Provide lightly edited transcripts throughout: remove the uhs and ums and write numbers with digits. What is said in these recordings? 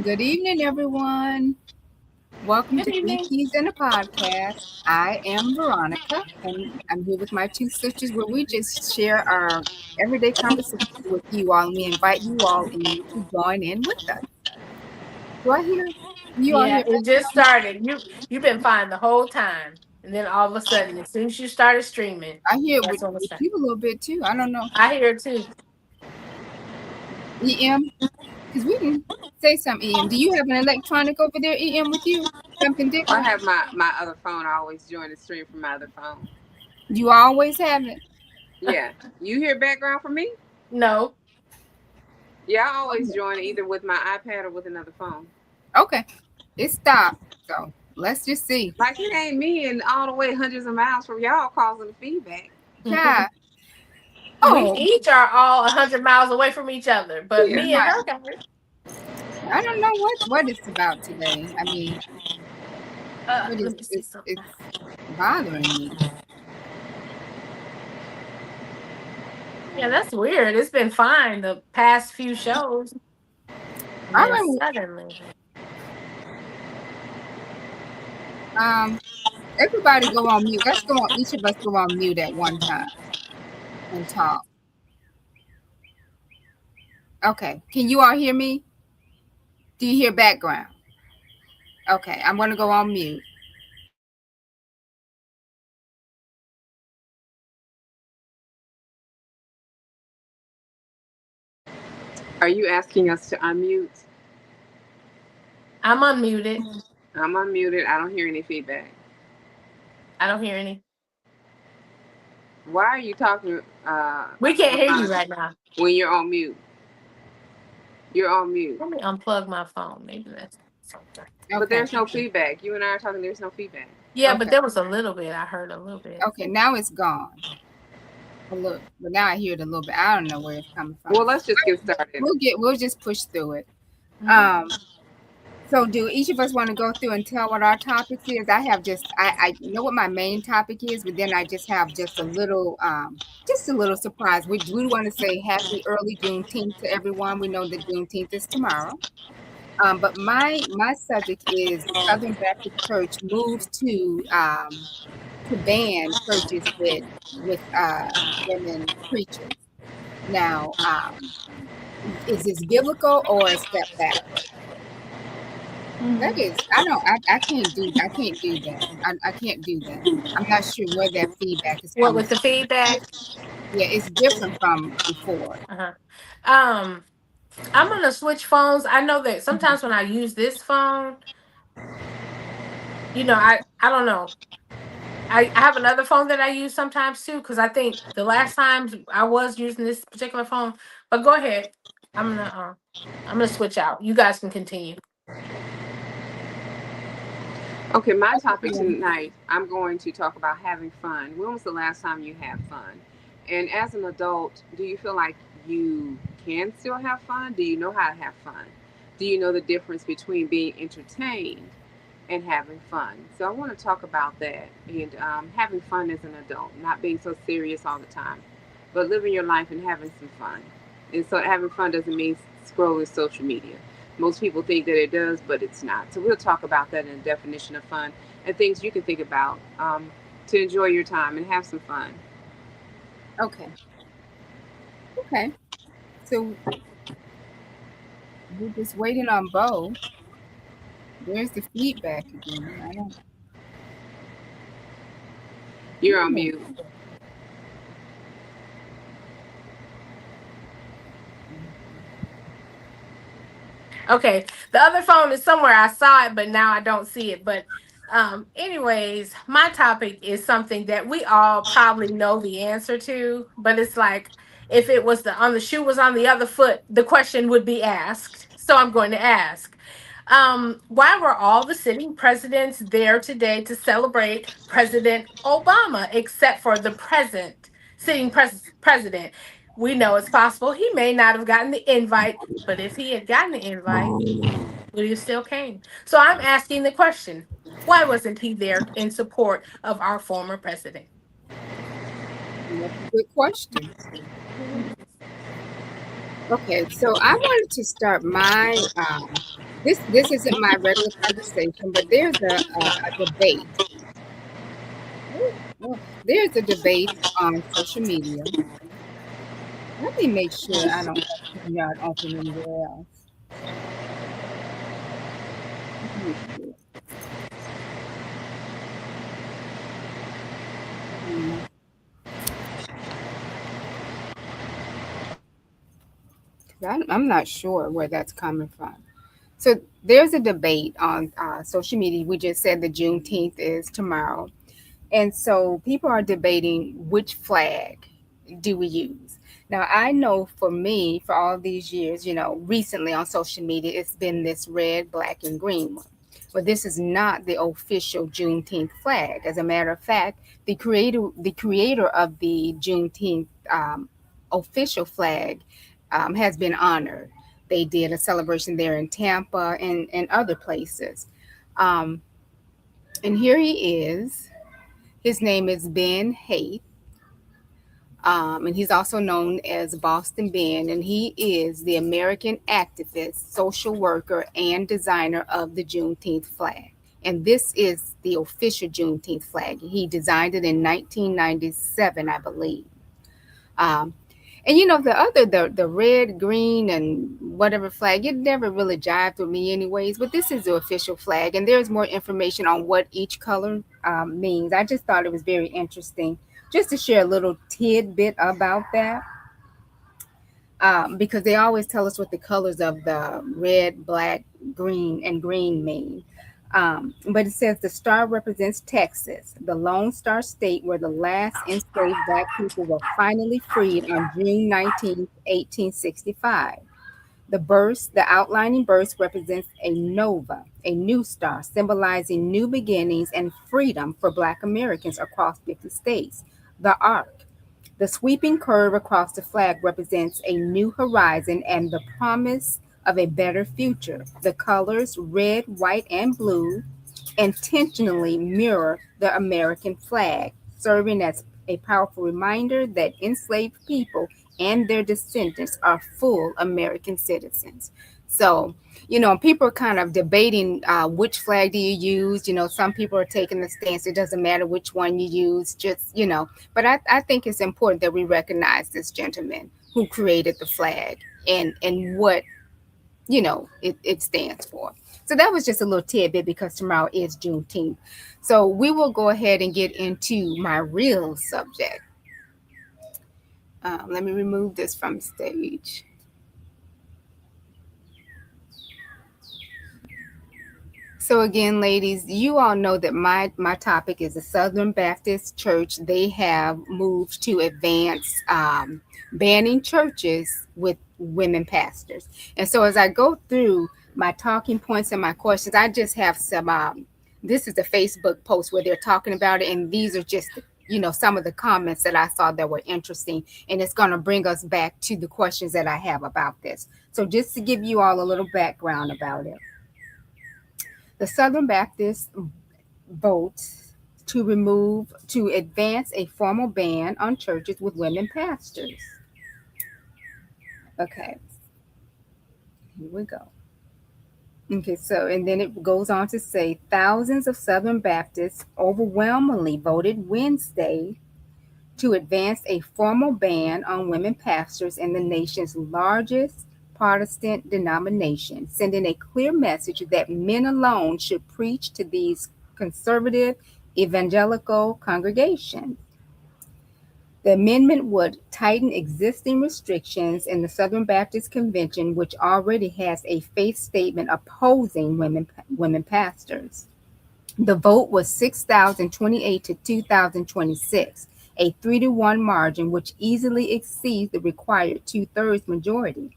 Good evening, everyone. Welcome Good to Three evening. Keys and a Podcast. I am Veronica, and I'm here with my two sisters where we just share our everyday conversations with you all, and we invite you all in to join in with us. Do I hear you all Yeah, hear it just background? started. You've been fine the whole time, and then all of a sudden, as soon as you started streaming, I hear it that's when it with started. you a little bit too. I don't know. I hear it too. EM, because we can say something. EM, do you have an electronic over there? EM with you? Something I different? have my other phone. I always join the stream from my other phone. You always have it. Yeah. You hear background from me? No, Yeah, I always join either with my iPad or with another phone. Okay, it stopped. So let's just see. Like it ain't me and all the way hundreds of miles from y'all causing the feedback. Yeah. we Oh, each are all 100 miles away from each other, but Yeah. me and right. her got it. I don't know what it's about today. I mean, what is Let me see it's something. bothering me. Yeah, that's weird. It's been fine the past few shows, and I then remember suddenly, um everybody go on mute. Let's go on each of us go on mute at one time and talk. Okay. Can you all hear me? Do you hear background? Okay, I'm gonna go on mute. Are you asking us to unmute? I'm unmuted. I'm unmuted. I don't hear any feedback. I don't hear any. Why are you talking, We can't hear you Veronica, right now. when you're on mute? You're on mute. Let me unplug my phone. Maybe that's something. But Okay. there's no feedback. You and I are talking, there's no feedback. Yeah, but Okay. there was a little bit. I heard a little bit. Okay. Now it's gone. A little, but now I hear it a little bit. I don't know where it's coming from. Well, let's just get started. We'll just push through it. Mhm. Um So do each of us want to go through and tell what our topics is? I have I know what my main topic is, but then I just have just a little surprise. We do want to say happy early Juneteenth to everyone. We know that Juneteenth is tomorrow. But my subject is Southern Baptist Church moves to ban churches with women preachers. Now, is this biblical or a step backward? That Mhm. is, I can't do that. I can't do that. I'm not sure where that feedback is What coming with the from. feedback? Yeah, it's different from before. Uh-huh. Um, I'm gonna switch phones. I know that Mhm. sometimes when I use this phone, I don't know. I have another phone that I use sometimes too, because I think the last times I was using this particular phone. But go ahead. I'm gonna uh, I'm gonna switch out. You guys can continue. Okay, my Okay, topic yeah. tonight, I'm going to talk about having fun. When was the last time you had fun? And as an adult, do you feel like you can still have fun? Do you know how to have fun? Do you know the difference between being entertained and having fun? So I want to talk about that and having fun as an adult, not being so serious all the time, but living your life and having some fun. And so having fun doesn't mean scrolling social media. Most people think that it does, but it's not. So we'll talk about that in the definition of fun and things you can think about to enjoy your time and have some fun. Okay. Okay. So we're just waiting on Bo. Where's the feedback again? I You're don't on know. mute. Okay. The other phone is somewhere. I saw it, but now I don't see it. But anyways, my topic is something that we all probably know the answer to, but it's like if it was the shoe was on the other foot, the question would be asked. So I'm going to ask. Why were all the sitting presidents there today to celebrate President Obama, except for the present president? We know it's possible he may not have gotten the invite, but if he had gotten the invite, would he have still came? So I'm asking the question, why wasn't he there in support of our former president? That's a good question. Okay, so I wanted to start my this isn't my regular conversation, but there's a debate. Ooh, ooh. There's a debate on social media. Let me make sure I don't have StreamYard open anywhere else. Let me see. Hmm, 'cause I'm not sure where that's coming from. So there's a debate on social media. We just said the Juneteenth is tomorrow. And so people are debating which flag do we use. Now, I know for me, for all these years, recently on social media, it's been this red, black, and green one. But this is not the official Juneteenth flag. As a matter of fact, the creator of the Juneteenth official flag has been honored. They did a celebration there in Tampa and other places. Um, and here he is. His name is Ben Haight, and he's also known as Boston Ben, and he is the American activist, social worker, and designer of the Juneteenth flag. And this is the official Juneteenth flag. He designed it in 1997, I believe. Um, and the red, green, and whatever flag, it never really jived with me anyways. But this is the official flag, and there's more information on what each color means. I just thought it was very interesting just to share a little tidbit about that, because they always tell us what the colors of the red, black, green, and green mean. But it says the star represents Texas, the Lone Star State where the last enslaved Black people were finally freed on June 19th, 1865. The outlining burst represents a nova, a new star, symbolizing new beginnings and freedom for Black Americans across 50 states. The arc, the sweeping curve across the flag represents a new horizon and the promise of a better future. The colors, red, white, and blue, intentionally mirror the American flag, serving as a powerful reminder that enslaved people and their descendants are full American citizens. So, people are kind of debating which flag do you use. Some people are taking the stance it doesn't matter which one you use, but I think it's important that we recognize this gentleman who created the flag and what it stands for. So that was just a little tidbit because tomorrow is Juneteenth. So we will go ahead and get into my real subject. Let me remove this from stage. So again, ladies, you all know that my topic is the Southern Baptist Church. They have moved to advance banning churches with women pastors. And so as I go through my talking points and my questions, I just have some. This is a Facebook post where they're talking about it, and these are just some of the comments that I saw that were interesting, and it's going to bring us back to the questions that I have about this. So just to give you all a little background about it. The Southern Baptists votes to advance a formal ban on churches with women pastors. Okay, here we go. Okay, so and then it goes on to say thousands of Southern Baptists overwhelmingly voted Wednesday to advance a formal ban on women pastors in the nation's largest Protestant denomination, sending a clear message that men alone should preach to these conservative evangelical congregations. The amendment would tighten existing restrictions in the Southern Baptist Convention, which already has a faith statement opposing women pastors. The vote was 6,028 to 2,026, a 3-to-1 margin, which easily exceeds the required two-thirds majority.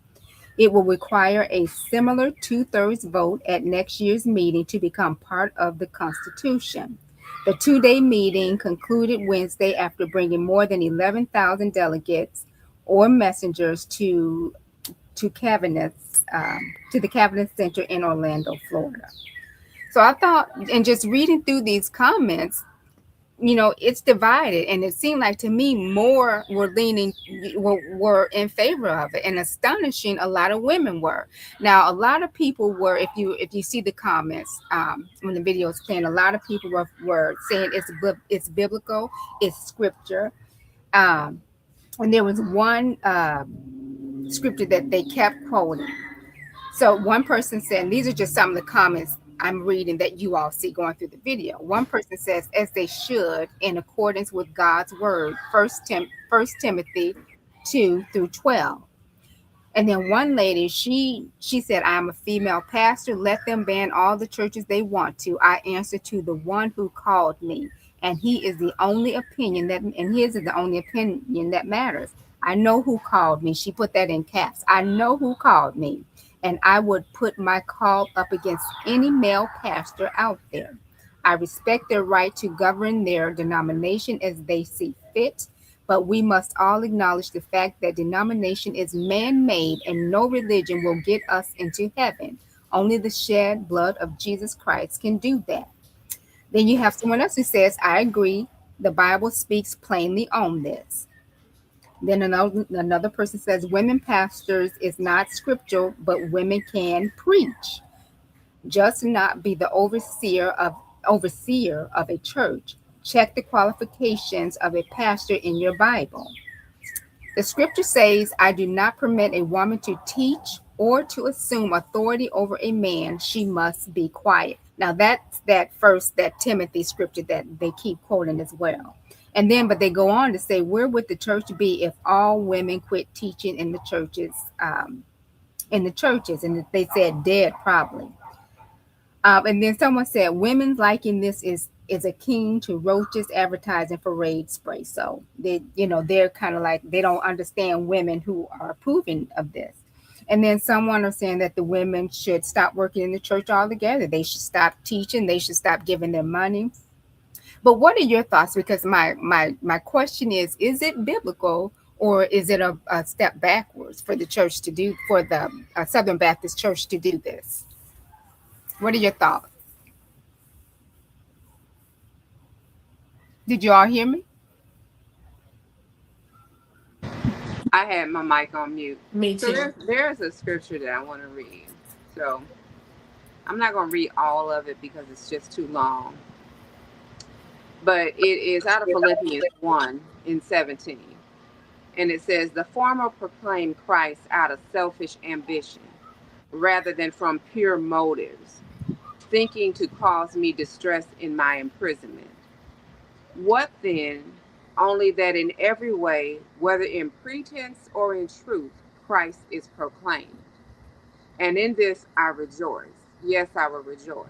It will require a similar two-thirds vote at next year's meeting to become part of the Constitution. The two-day meeting concluded Wednesday after bringing more than 11,000 delegates or messengers to cabinets to the Cabinet Center in Orlando, Florida. So I thought, and just reading through these comments, it's divided, and it seemed like to me more were leaning were in favor of it, and astonishing a lot of women were. Now a lot of people were, if you see the comments, when the video was playing, a lot of people were saying it's biblical, it's scripture. um and there was one scripture that they kept quoting. So one person said, and these are just some of the comments I'm reading that you all see going through the video. One person says, as they should, in accordance with God's word, First Timothy 2 through 12. And then one lady, she said, I'm a female pastor. Let them ban all the churches they want to. I answer to the one who called me. And he is the only opinion that, and his is the only opinion that matters. I know who called me. She put that in caps. I know who called me. And I would put my call up against any male pastor out there. I respect their right to govern their denomination as they see fit, but we must all acknowledge the fact that denomination is man made and no religion will get us into heaven. Only the shed blood of Jesus Christ can do that. Then you have someone else who says, I agree. The Bible speaks plainly on this. Then another person says, women pastors is not scriptural, but women can preach. Just not be the overseer of a church. Check the qualifications of a pastor in your Bible. The scripture says, I do not permit a woman to teach or to assume authority over a man. She must be quiet. Now that's that Timothy scripture that they keep quoting as well. And then, but they go on to say, where would the church be if all women quit teaching in the churches? And they said dead, probably. And then someone said, women liking this is akin to roaches advertising for raid spray. So they're kind of like they don't understand women who are approving of this. And then someone are saying that the women should stop working in the church altogether. They should stop teaching. They should stop giving their money. But what are your thoughts? Because my question is it biblical, or is it a step backwards for the church to do, for the Southern Baptist Church to do this? What are your thoughts? Did you all hear me? I had my mic on mute. Me So too. there's a scripture that I want to read. So I'm not going to read all of it because it's just too long. But it is out of Philippians 1 in 17. And it says, the former proclaimed Christ out of selfish ambition rather than from pure motives, thinking to cause me distress in my imprisonment. What then? Only that in every way, whether in pretense or in truth, Christ is proclaimed. And in this I rejoice. Yes, I will rejoice.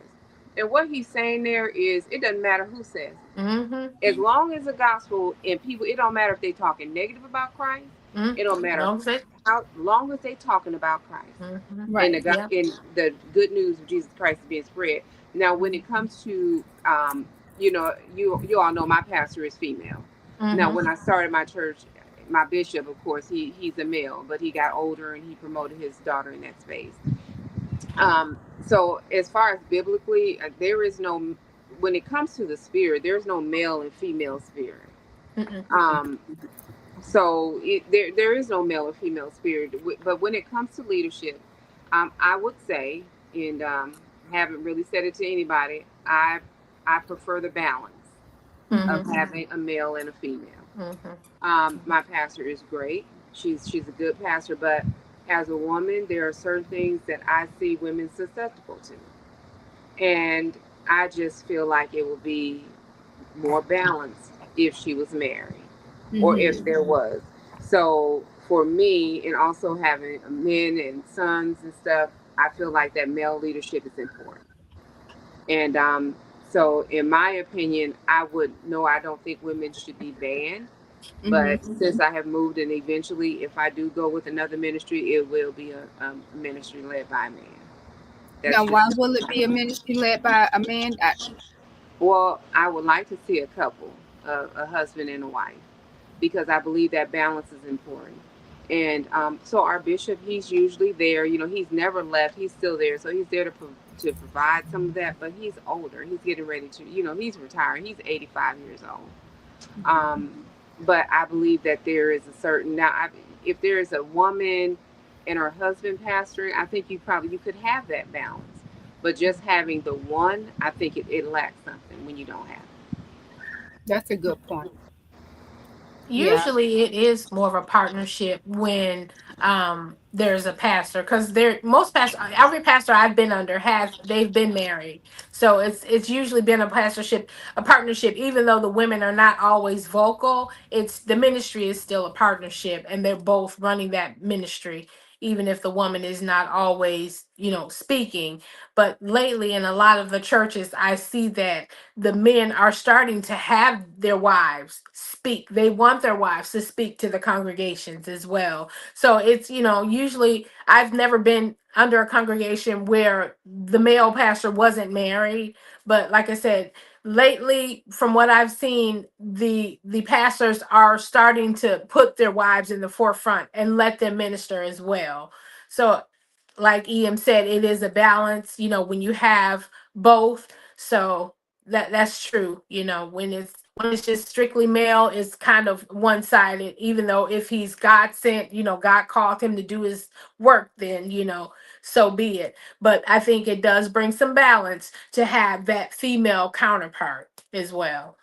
And what he's saying there is, it doesn't matter who says it. Mm-hmm. As long as the gospel and people, it don't matter if they're talking negative about Christ. Mm-hmm. It don't matter Long as it. how long as they talking about Christ. Mm-hmm. And Right. Yeah. and the good news of Jesus Christ is being spread. Now, when it comes to, you all know my pastor is female. Now, Mm-hmm. when I started my church, my bishop, of course, he's a male, but he got older and he promoted his daughter in that space. So as far as biblically, there is no, when it comes to the spirit, there's no male and female spirit. Mm-mm. Um, so there is no male or female spirit. But when it comes to leadership, I would say, and haven't really said it to anybody, I prefer the balance of Mm-hmm. having a male and a female. Mm-hmm. My pastor is great. She's a good pastor, but as a woman, there are certain things that I see women susceptible to, and I just feel like it would be more balanced if she was married or Mm-hmm. if there was. So for me, and also having men and sons and stuff, I feel like that male leadership is important. And so, in my opinion, I would no, I don't think women should be banned. But Mm-hmm. since I have moved, and eventually, if I do go with another ministry, it will be a ministry led by a man. That's Now, why just, will it be a ministry led by a man? well, I would like to see a couple, a husband and a wife, because I believe that balance is important. And so our bishop, he's usually there. You know, he's never left. He's still there. So he's there to provide some of that. But he's older. He's getting ready to, you know, he's retiring. He's 85 years old. Um, but I believe that there is a certain now. If there is a woman and her husband pastoring, I think you could have that balance. But just having the one, I think it lacks something when you don't have it. That's a good point. Yeah. Usually it is more of a partnership when there's a pastor, because there most pastor every pastor I've been under has they've been married, so it's usually been a partnership, even though the women are not always vocal. It's the ministry is still a partnership, and they're both running that ministry, even if the woman is not always, speaking. But lately in a lot of the churches I see that the men are starting to have their wives speak. They want their wives to speak to the congregations as well. So it's, usually I've never been under a congregation where the male pastor wasn't married. But like I said, lately from what I've seen, the pastors are starting to put their wives in the forefront and let them minister as well. So like Em said, it is a balance, when you have both. So that's true. When it's just strictly male, it's kind of one sided. Even though if he's God sent, God called him to do his work, then so be it. But I think it does bring some balance to have that female counterpart as well.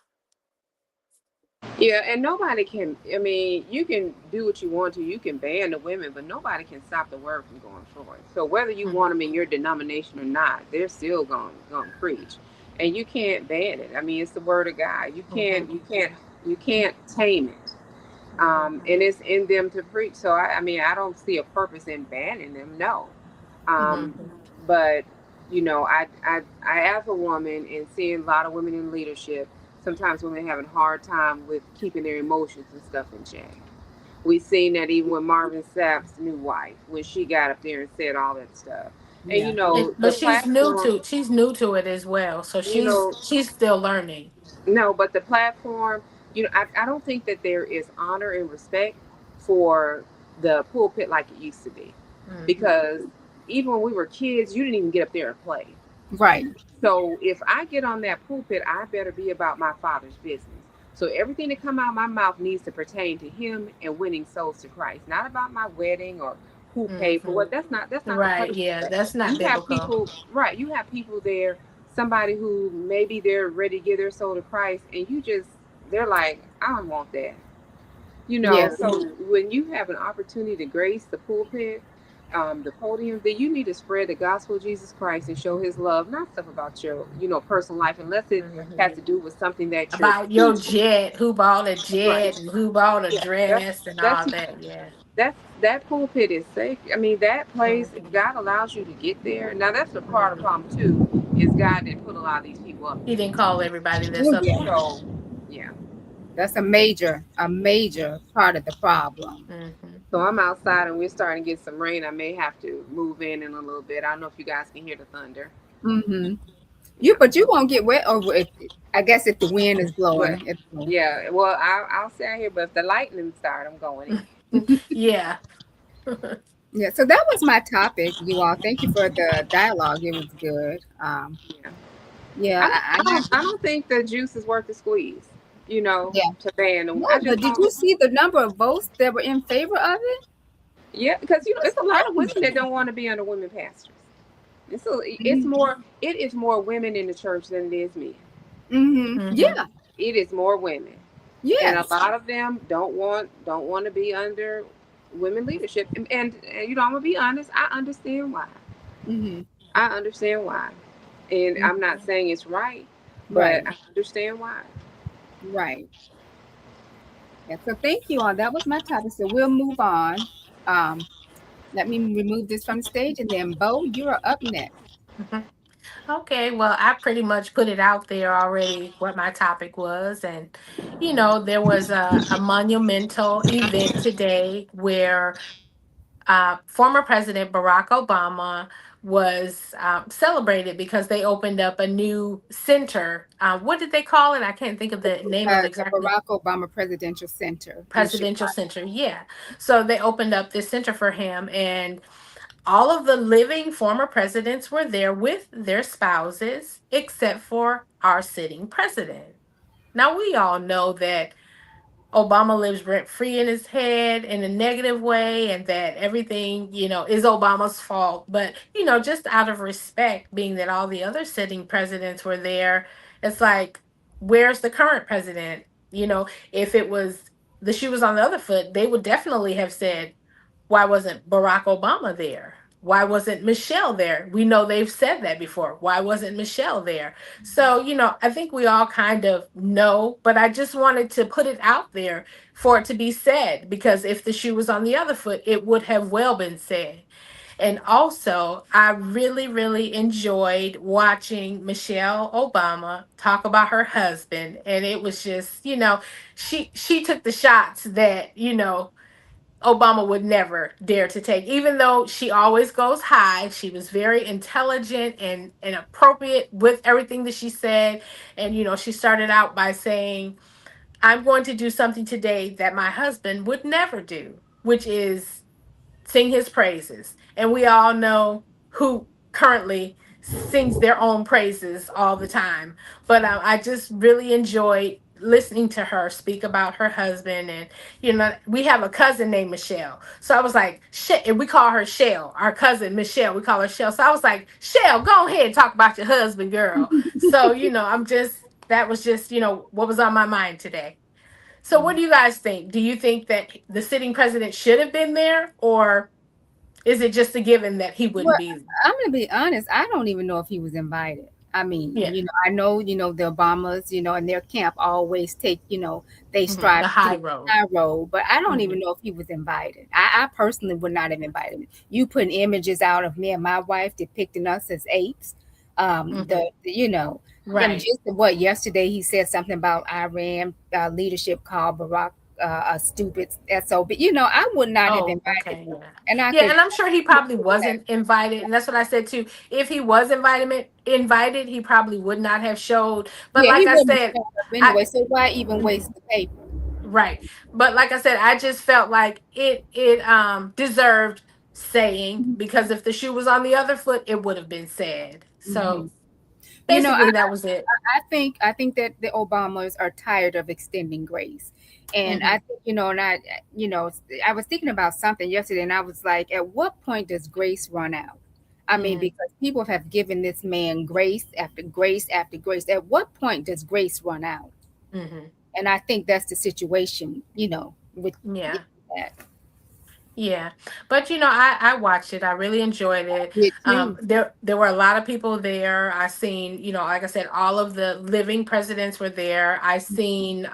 Yeah, and nobody can. I mean, you can do what you want to. You can ban the women, but nobody can stop the word from going forward. So whether you want Mhm. them in your denomination or not, they're still going to preach, and you can't ban it. I mean, it's the word of God. You can't. Mhm. You can't tame it. Mhm. And it's in them to preach. So I mean, I don't see a purpose in banning them. No. Um, Mhm. but I as a woman and seeing a lot of women in leadership, sometimes women having a hard time with keeping their emotions and stuff in check. We seen that even with Marvin Sapp's new wife when she got up there and said all that stuff. And Yeah. the But platform, she's new to it as well, so you know, she's still learning. no, but the platform, I don't think that there is honor and respect for the pulpit like it used to be. Mhm. Because even when we were kids, you didn't even get up there and play. Right. So if I get on that pulpit, I better be about my father's business. So everything that come out of my mouth needs to pertain to him and winning souls to Christ, not about my wedding or who paid for Mhm. what. That's not the Right. purpose of Yeah, that. that's not You have biblical. people, right? You have people there, somebody who maybe they're ready to give their soul to Christ, and they're like, I don't want that. Yeah. So when you have an opportunity to grace the pulpit, the podium, then you need to spread the gospel of Jesus Christ and show his love, not stuff about your, personal life, unless it has Mhm. to do with something that you're About your preaching. jet, who bought a Right. jet and who bought a Yeah. That's dress and that's all that. Yeah. that pulpit is sacred. I mean, that place, if Mhm. God allows you to get there, now that's the part of the problem too, is God didn't put a lot of these people up He there. didn't call everybody that's Oh, up yeah. there. So yeah. That's a major part of the problem. Hmm. So I'm outside and we're starting to get some rain. I may have to move in a little bit. I don't know if you guys can hear the thunder. Mm-hmm. Yeah. But you won't get wet over it. I guess if the wind is Well, blowing, it's blowing. yeah. Well, I'll stay out here, but if the lightning start, I'm going in. Yeah. Yeah. So that was my topic, you all. Thank you for the dialogue. It was good. Yeah. Yeah, I don't, I I have. don't, I don't think the juice is worth the squeeze. Yeah. To ban them. No, I just but did don't. you see the number of votes that were in favor of it? Yeah, because It's it's a lot of women crazy. that don't want to be under women pastors. It's Mm-hmm. more. It is more women in the church than it is men. Mm-hmm. Hmm. Yeah. It is more women, and a Yes. lot of them don't want to be under women leadership. And I'm gonna be honest. I understand why. Mm-hmm. I understand why, and I'm Mm-hmm. not saying it's right, but Right. I understand why. Right. Yeah. So thank you all. That was my topic. So we'll move on. Um, Let me remove this from the stage, and then Bo, you are up next. Hmm. Okay, well, I pretty much put it out there already what my topic was. And, there was a monumental event today where former President Barack Obama was celebrated because they opened up a new center. What did they call it? I can't think of the name of The exactly. Barack Obama Presidential Center in Presidential Chicago. Center, yeah. So they opened up this center for him, and all of the living former presidents were there with their spouses, except for our sitting president. Now, we all know that Obama lives rent free in his head in a negative way, and that everything, is Obama's fault. But, just out of respect, being that all the other sitting presidents were there, it's like, where's the current president? If it was the shoe was on the other foot, they would definitely have said, why wasn't Barack Obama there? Why wasn't Michelle there? We know they've said that before. Why wasn't Michelle there? So, I think we all kind of know, but I just wanted to put it out there for it to be said, because if the shoe was on the other foot, it would have well been said. And also, I really, really enjoyed watching Michelle Obama talk about her husband. And it was just, she took the shots that, Obama would never dare to take. Even though she always goes high, she was very intelligent and appropriate with everything that she said. And, she started out by saying, I'm going to do something today that my husband would never do, which is sing his praises. And we all know who currently sings their own praises all the time. But I just really enjoyed listening to her speak about her husband. And, we have a cousin named Michelle. So I was like, shit, and we call her Shell, our cousin Michelle. We call her Shell. So I was like, Shell, go ahead and talk about your husband, girl. So, that was just, what was on my mind today. So what do you guys think? Do you think that the sitting president should have been there, or is it just a given that he wouldn't Well, be? I'm gonna be honest. I don't even know if he was invited. I mean, Yeah. I know, the Obamas, and their camp always take, they strive The to high take the road. high road, but I don't even Hmm. know if he was invited. I personally would not have invited him. You putting images out of me and my wife depicting us as apes. Hmm. And Right. just what yesterday he said something about Iran leadership called Barack a stupid SOB. I would not have Oh, invited okay. him, Yeah. and I Yeah, could. and I'm sure he probably wasn't invited, and that's what I said too. If he was invited, he probably would not have showed. But Yeah, he like I wouldn't said, have shown up I anyway. So why even mhm, waste the paper? right. But like I said, I just felt like it deserved saying, because if the shoe was on the other foot, it would have been said. Hmm. So You know, basically that was it. I think that the Obamas are tired of extending grace, and I Hmm. think you know I was thinking about something yesterday, and I was like, at what point does grace run out? I mean, Hmm. because people have given this man grace after grace after grace. At what point does grace run out? Hmm. And I think that's the situation, with Yeah. that. Yeah, but I watched it. I really enjoyed it. Did too. There were a lot of people there. I seen, like I said, all of the living presidents were there. I seen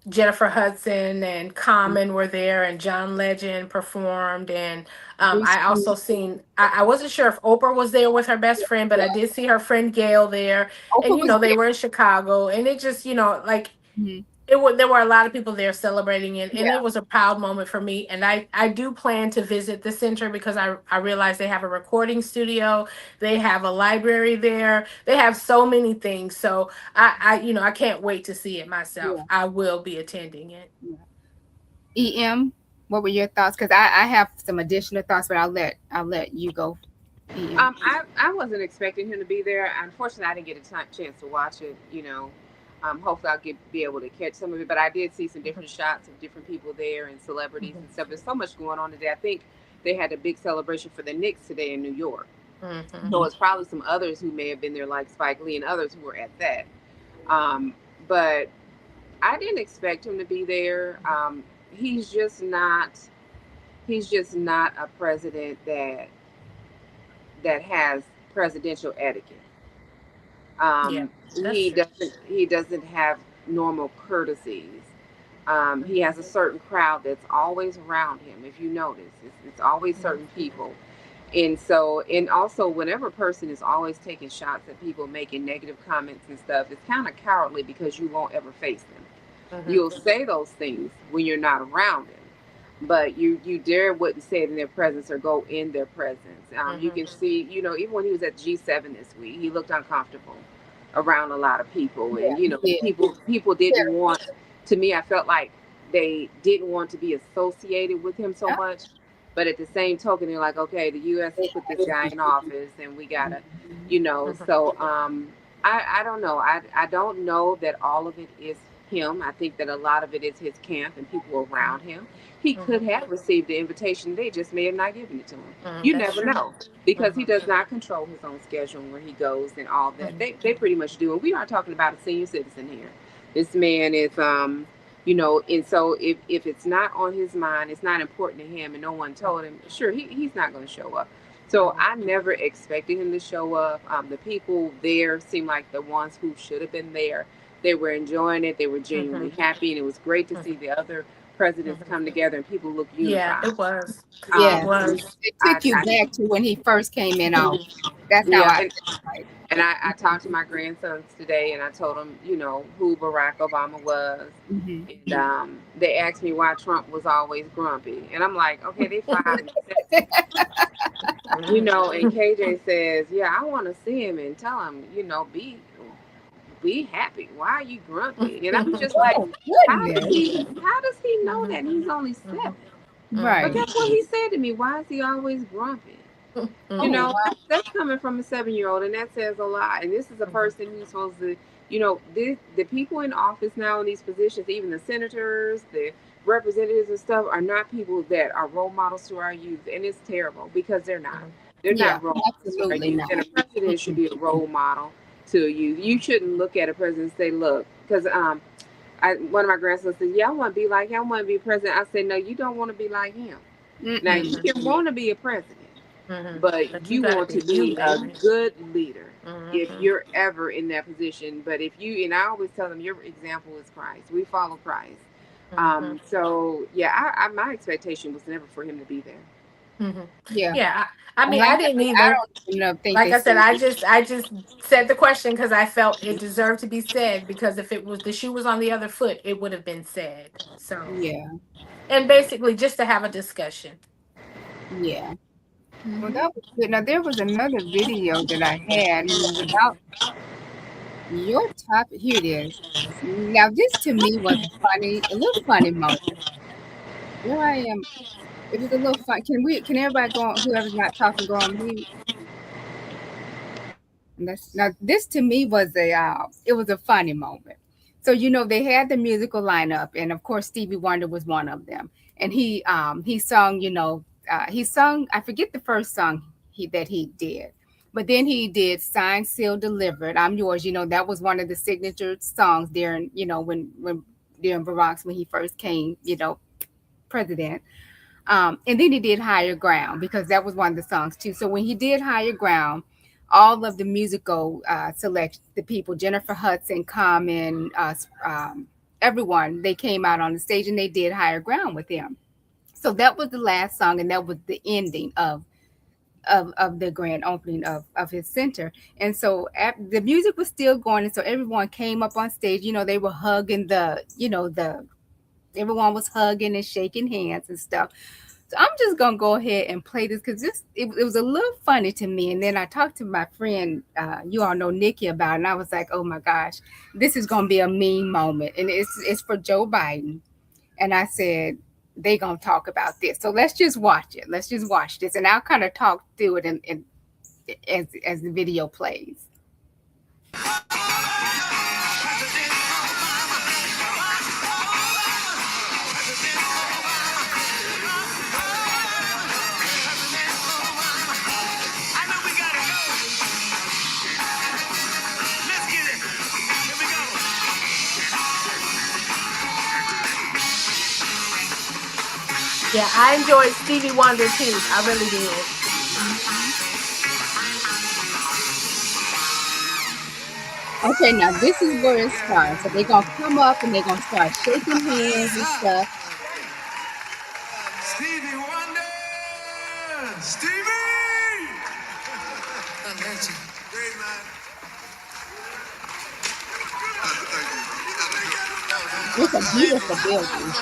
Jennifer Hudson and Common were there, and John Legend performed, and Bruce I Lee. also seen. I wasn't sure if Oprah was there with her best friend, but I did see her friend Gail there, and Oprah was they were in Chicago, and it just like there. there were a lot of people there celebrating it, and Yeah, it was a proud moment for me. And I do plan to visit the center, because I realize they have a recording studio, they have a library there, they have so many things. So I can't wait to see it myself. yeah, I will be attending it. yeah. EM, what were your thoughts? Because I have some additional thoughts, but I'll let you go. EM. I wasn't expecting him to be there. Unfortunately, I didn't get a chance to watch it. Hopefully I'll be able to catch some of it. But I did see some different shots of different people there and celebrities Mhm. and stuff. There's so much going on today. I think they had a big celebration for the Knicks today in New York. Mhm. So it's probably some others who may have been there, like Spike Lee and others who were at that. Um, but I didn't expect him to be there. He's just not. He's just not a president that has presidential etiquette. Yeah, that's He true. doesn't have normal courtesies. He has a certain crowd that's always around him. If you notice, it's always Mhm. certain people. And also, whenever a person is always taking shots at people, making negative comments and stuff, it's kind of cowardly, because you won't ever face them. Mhm. You'll say those things when you're not around him. but you dare wouldn't say it in their presence or go in their presence. You Mhm. can see, even when he was at G7 this week, he looked uncomfortable around a lot of people, Yeah, and he did. people didn't Very. want. To me, I felt like they didn't want to be associated with him so Yeah. much, but at the same token, they're like, okay, the U.S. has They put this had guy in office, and we gotta, Mhm. Mhm. So I don't know. I don't know that all of it is him. I think that a lot of it is his camp and people around him. He could Mhm. have received the invitation. They just may have not given it to him. Mhm. You That's never true. know because he Mhm. does not control his own schedule and where he goes and all that. Mhm. They pretty much do. And we aren't talking about a senior citizen here. This man is and so if it's not on his mind, it's not important to him, and no one told him. Sure, he's not going to show up. So Mhm. I never expected him to show up. The people there seemed like the ones who should have been there. They were enjoying it. They were genuinely Mhm. happy, and it was great to Mhm. see the other presidents Mhm. come together and people look Yeah, unified. it was. It Yeah, was. it I, took you I back to when he first came in office. That's how yeah, I and felt like. talked to my grandsons today, and I told them, who Barack Obama was, Mhm. and they asked me why Trump was always grumpy, and I'm like, okay, they 5 and 7, and KJ says, yeah, I want to see him and tell him, be happy. Why are you grumpy? And I'm just like, Oh goodness. how does he know that? Mhm. He's only Mhm. 7. But Right. Mhm. that's what he said to me. Why is he always grumpy? Oh Mhm. That's coming from a 7-year old, and that says a lot. And this is a Mhm. person who's supposed to, the people in office now in these positions, even the senators, the representatives and stuff, are not people that are role models to our youth. And it's terrible because they're not. Mhm. They're yeah, not role models to our absolutely youth. not. And a president should be a role model to a youth. You shouldn't look at a president and say, look, because one of my grandsons said, yeah, I want to be like him. I want to be president. I said, no, you don't want to be like him. Now, you Mm-mm. Mhm. can want to be a president, Mhm. But but you you got to want be to you, be a baby. good leader if Mhm. you're ever in that position. But if you, and I always tell them, your example is Christ. We follow Christ. Mhm. So yeah, my expectation was never for him to be there. Mhm. Yeah. Yeah. I And mean, like I I didn't said, I either. don't even know think Like they I said, said I just said the question because I felt it deserved to be said because if it was the shoe was on the other foot, it would have been said. So, yeah. and basically just to have a discussion. Yeah. Well, Mhm. that was good. Now there was another video that I had, and it was about your topic. Here it is. Now this to me was a little funny moment. Here I am. It was a little fun. Can everybody go on, whoever's not talking, go on mute? And now this to me was it was a funny moment. So they had the musical lineup, and of course Stevie Wonder was one of them. And he sung, he sung, I forget the first song he did, but then he did "Signed, Sealed, Delivered." I'm yours. That was one of the signature songs during when during Barack's when he first came, president. And then he did Higher Ground because that was one of the songs too. So when he did Higher Ground, all of the musical select the people, Jennifer Hudson, Common, everyone, they came out on the stage and they did Higher Ground with him. So that was the last song, and that was the ending of the grand opening of his center. And so the music was still going, and so everyone came up on stage. They were hugging the everyone was hugging and shaking hands and stuff. So I'm just gonna go ahead and play this because it was a little funny to me. And then I talked to my friend, you all know Nikki, about it, and I was like, oh my gosh, this is gonna be a mean moment, and it's for Joe Biden. And I said they gonna talk about this. So let's just watch it. Let's just watch this, and I'll kind of talk through it and as the video plays. Yeah, I enjoyed Stevie Wonder too. I really did. Okay, now this is where it starts. So they're gonna come up and they're gonna start shaking hands and stuff. Stevie Wonder! Stevie! Great man. Thank you. It's a beautiful building.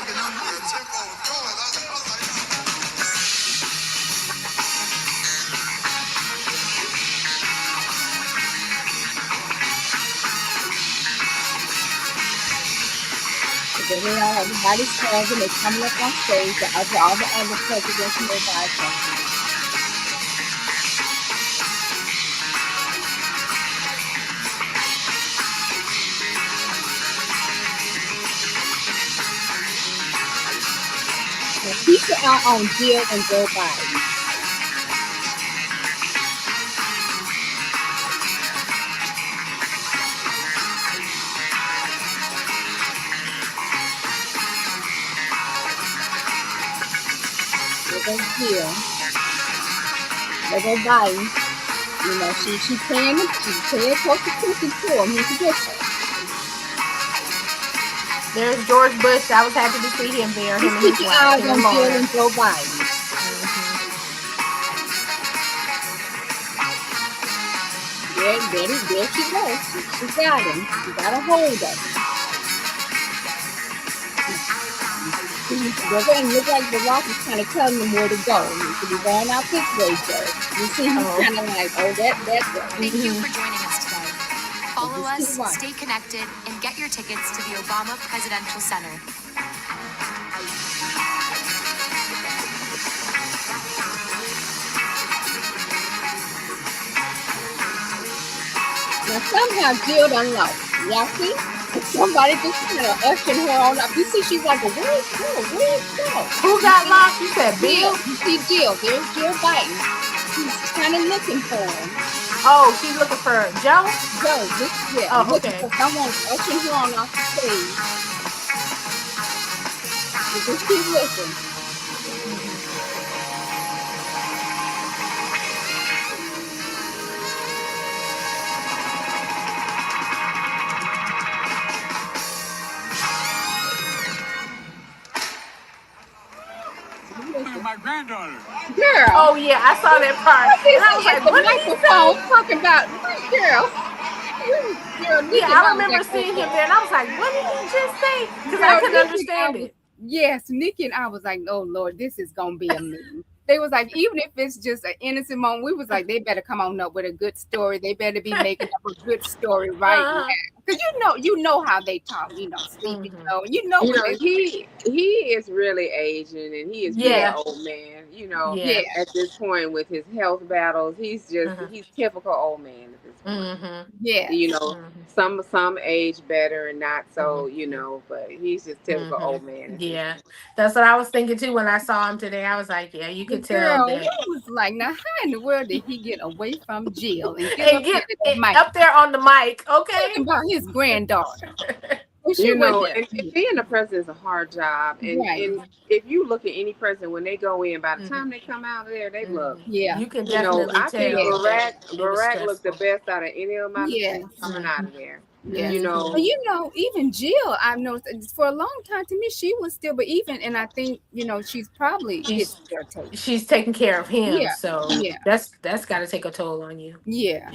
There they are. Everybody's tagging. They're coming up on stage. All the other presidents and everybody tagging. Now, keep your eye on Jill and Joe Biden. There goes Jill. There goes Biden. You know, she's paying close attention to him. He's a good one. There's George Bush. I was happy to see him there, him Just and keep his your wife eyes in the on Jill motor. and Joe Biden. Mm-hmm. There she goes. She got him. She got a hold of him. It look like Barak is kind of telling them where to go. You should be going out this way, Joe. You see, he's Oh. kind of like, oh, that way. Thank you for joining us today. Follow just keep us, watching. stay connected, and get your tickets to the Obama Presidential Center. Now somehow Jill done lost. Y'all see? Somebody just kind of ushering her on up. You see, she's like, where's Joe? Where's Joe? Who got lost? You said Bill? You see Jill. There's Jill Biden. She's kind of looking for him. Oh, she's looking for Joe? Joe, yeah. Oh, okay. For someone ushering her on off the stage. So just keep looking. My granddaughter. Girl. Oh, yeah, I saw that part. And I was like, what did he say? Talking about, girl. Yeah, I remember seeing him there, and I was like, what did he just say? Because I couldn't understand it. Yes, Nikki and I was like, oh, Lord, this is going to be a meeting. They was like, even if it's just an innocent moment, we was like, they better come on up with a good story. They better be making up a good story right now. Because you know how they talk, sleepy Joe. He is really aging, and he is really an old man. At this point with his health battles, he's typical old man at this point. Yeah, some age better and not so, but he's just typical old man. Yeah, that's what I was thinking too when I saw him today. I was like, yeah, you could tell that. He was like, now how in the world did he get away from Jill and get up there on the mic? Okay, talking about his granddaughter. And being a president is a hard job, and if you look at any president when they go in, by the time they come out of there, they look. Yeah, you can definitely I tell. think Barak looked the best out of any of them coming out of there. Yeah. Even Jill, I've noticed for a long time. To me, she was still, but and I think she's probably she's taking care of him. Yeah. So that's got to take a toll on you. Yeah.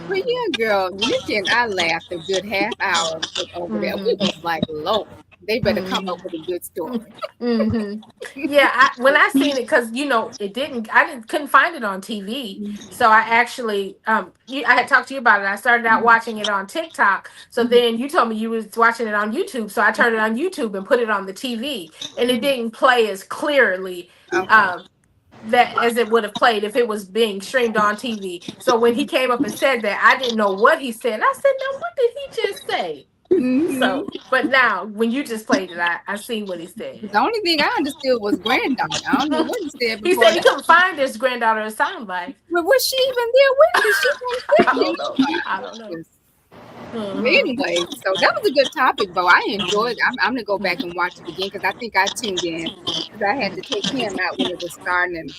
But yeah, girl, Nikki and I laughed a good half hour over there. We was like, Lord, they better come up with a good story. Yeah, when I seen it, because couldn't find it on TV. So I actually, I had talked to you about it. I started out watching it on TikTok. So then you told me you was watching it on YouTube. So I turned it on YouTube and put it on the TV, and it didn't play as clearly. That as it would have played if it was being streamed on TV. So when he came up and said that, I didn't know what he said. I said, "No, what did he just say?" So, but now when you just played it, I see what he said. The only thing I understood was granddaughter. I don't know what he said. He said he couldn't find his granddaughter a soundbite. But was she even there with him? I don't know. Anyway, so that was a good topic, Bo. I enjoyed it. I'm gonna go back and watch it again because I think I tuned in because I had to take him out when it was starting, and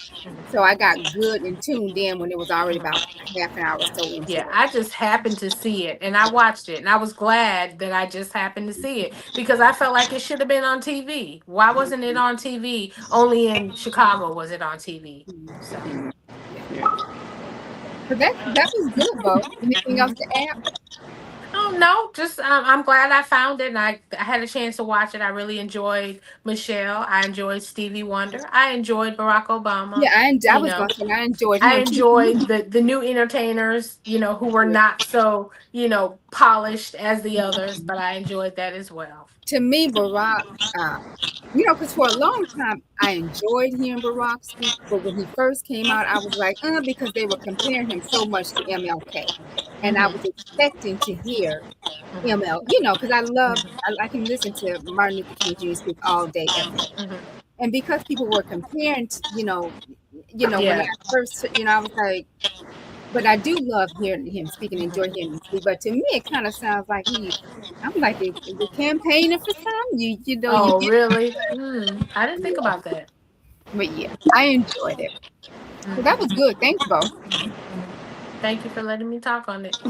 so I got good and tuned in when it was already about half an hour or so into it. I just happened to see it, and I watched it, and I was glad that I just happened to see it because I felt like it should have been on TV. Why wasn't it on TV? Only in Chicago was it on TV. So that was good, Bo. Anything else to add? Oh no, just I'm glad I found it and I had a chance to watch it. I really enjoyed Michelle. I enjoyed Stevie Wonder. I enjoyed Barack Obama. Yeah, I was going to say I enjoyed him. I enjoyed the new entertainers, who were not so, polished as the others, but I enjoyed that as well. To me, Barack, uh, because for a long time I enjoyed hearing Barack speak, but when he first came out, I was like, because they were comparing him so much to MLK, and I Mm-hmm. was expecting to hear Mm-hmm. because I can listen to Martin Luther King Jr. speak all day, every day, Mm-hmm. and because people were comparing, when I Yeah. first, I was like, but I do love hearing him speak and enjoy hearing him speak. But to me, it kind of sounds like I'm like, is he campaigning for some? You Oh, get, really? I didn't think yeah. about that. But yeah, I enjoyed it. So that was Mm-hmm. good. Thanks, both. Mm-hmm. Thank you for letting me talk on it.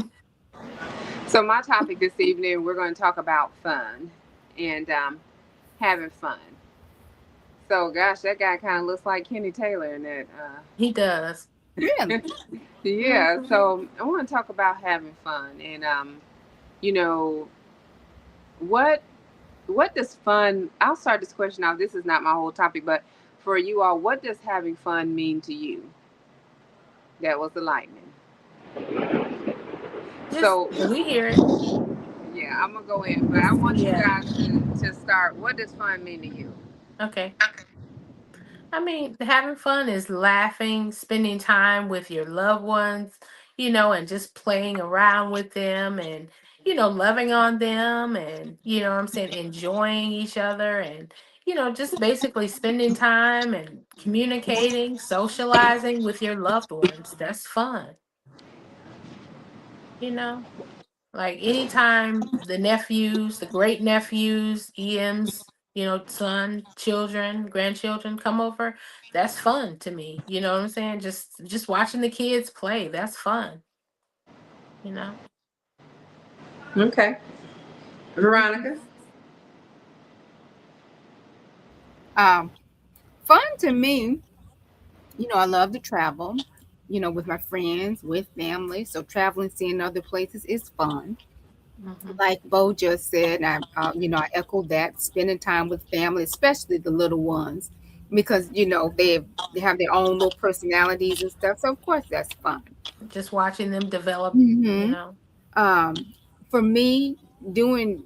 So my topic this evening, we're going to talk about fun and having fun. So, gosh, that guy kind of looks like Kenny Taylor in that. He does. Really? Yeah. Mm-hmm. So I want to talk about having fun and you know, what what does fun? I'll start this question out. This is not my whole topic, but for you all, what does having fun mean to you? That was the lightning. Just So we hear it. yeah, I'm gonna go in, but I want you Yeah. guys to start. What does fun mean to you? Okay. I mean, having fun is laughing, spending time with your loved ones, and just playing around with them and, loving on them and, what I'm saying, enjoying each other and, just basically spending time and communicating, socializing with your loved ones. That's fun, you know? Like anytime the nephews, the great nephews, EMs, son, children, grandchildren come over, that's fun to me. You know what I'm saying? Just watching the kids play, that's fun, you know? Okay, Hmm. Veronica. Um, Fun to me, I love to travel, with my friends, with family. So traveling, seeing other places is fun. Hmm. Like Bo just said, I echo that. Spending time with family, especially the little ones, because they have their own little personalities and stuff. So of course that's fun. Just watching them develop, you hmm know? For me, doing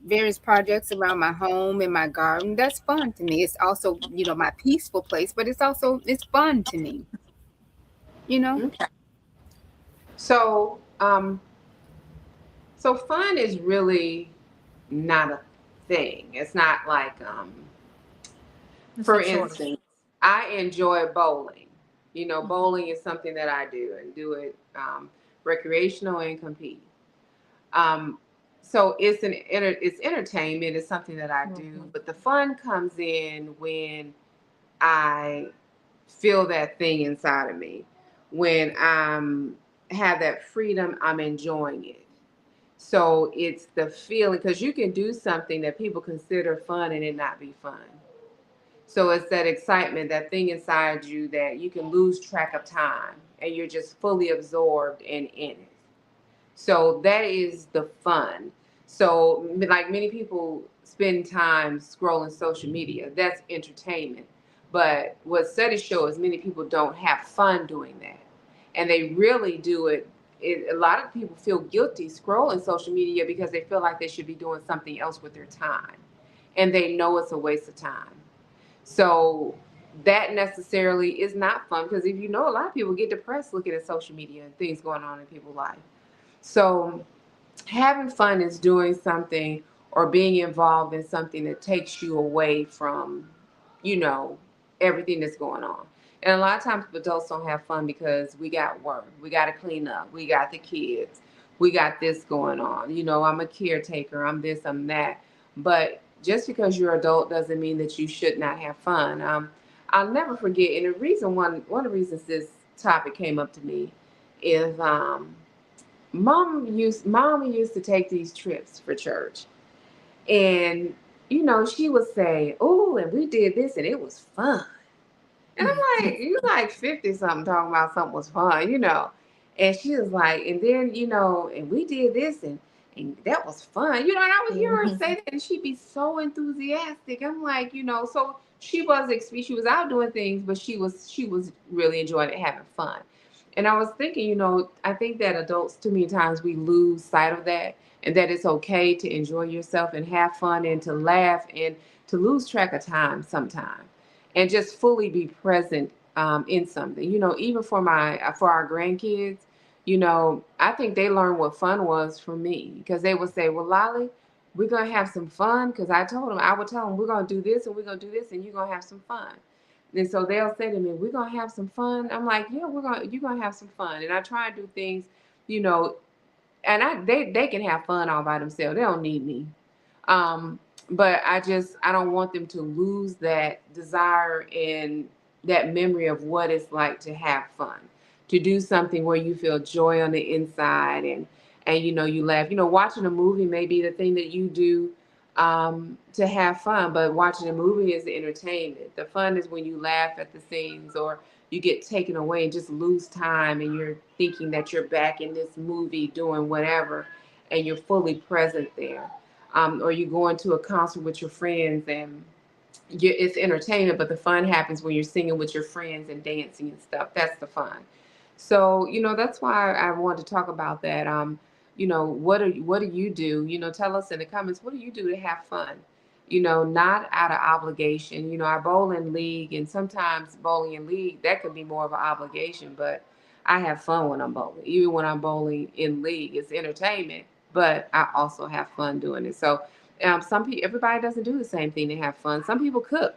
various projects around my home and my garden, that's fun to me. It's also my peaceful place, but it's fun to me. You know. Okay. So so fun is really not a thing. It's not like It's a for choice. instance, I enjoy bowling. Hmm. Bowling is something that I do and do it recreational and compete. Um, so it's entertainment. It's something that I do, Hmm. but the fun comes in when I feel that thing inside of me. When have that freedom, I'm enjoying it. So it's the feeling because you can do something that people consider fun and it not be fun. So it's that excitement, that thing inside you that you can lose track of time and you're just fully absorbed and in it. So that is the fun. So, like many people spend time scrolling social media, that's entertainment. But what studies show is many people don't have fun doing that. And they really do it. A lot of people feel guilty scrolling social media because they feel like they should be doing something else with their time. And they know it's a waste of time. So that necessarily is not fun because if you know, a lot of people get depressed looking at social media and things going on in people's life. So having fun is doing something or being involved in something that takes you away from, you know, everything that's going on. And a lot of times adults don't have fun because we got work, we got to clean up, we got the kids, we got this going on. I'm a caretaker, I'm this, I'm that. But just because you're adult doesn't mean that you should not have fun. I'll never forget, and the reason one of the reasons this topic came up to me is mom used to take these trips for church, and she would say, "Oh, and we did this, and it was fun." And I'm like, "You like 50 something talking about something was fun?" And she was like, "And then and we did this, and that was fun." And I would hear her say that, and she'd be so enthusiastic. I'm like, so she was out doing things, but she was really enjoying it, having fun. And I was thinking, I think that adults, too many times, we lose sight of that, and that it's okay to enjoy yourself and have fun and to laugh and to lose track of time sometimes and just fully be present in something. Even for our grandkids, I think they learned what fun was from me because they would say, "Well, Lolly, we're gonna have some fun," because I would tell them, "We're gonna do this and we're gonna do this and you're gonna have some fun." And so they'll say to me, "We're gonna have some fun." I'm like, "Yeah, you're gonna have some fun." And I try to do things, you know, and they can have fun all by themselves. They don't need me. Um, but I don't want them to lose that desire and that memory of what it's like to have fun, to do something where you feel joy on the inside and you laugh. Watching a movie may be the thing that you do to have fun, but watching a movie is the entertainment. The fun is when you laugh at the scenes or you get taken away and just lose time and you're thinking that you're back in this movie doing whatever and you're fully present there. Or you go into a concert with your friends and it's entertainment, but the fun happens when you're singing with your friends and dancing and stuff. That's the fun. So that's why I wanted to talk about that. What do you do? Tell us in the comments, what do you do to have fun? Not out of obligation. I bowl in league, and sometimes bowling in league that could be more of an obligation, but I have fun when I'm bowling. Even when I'm bowling in league, it's entertainment, but I also have fun doing it. So some people, everybody doesn't do the same thing to have fun. Some people cook.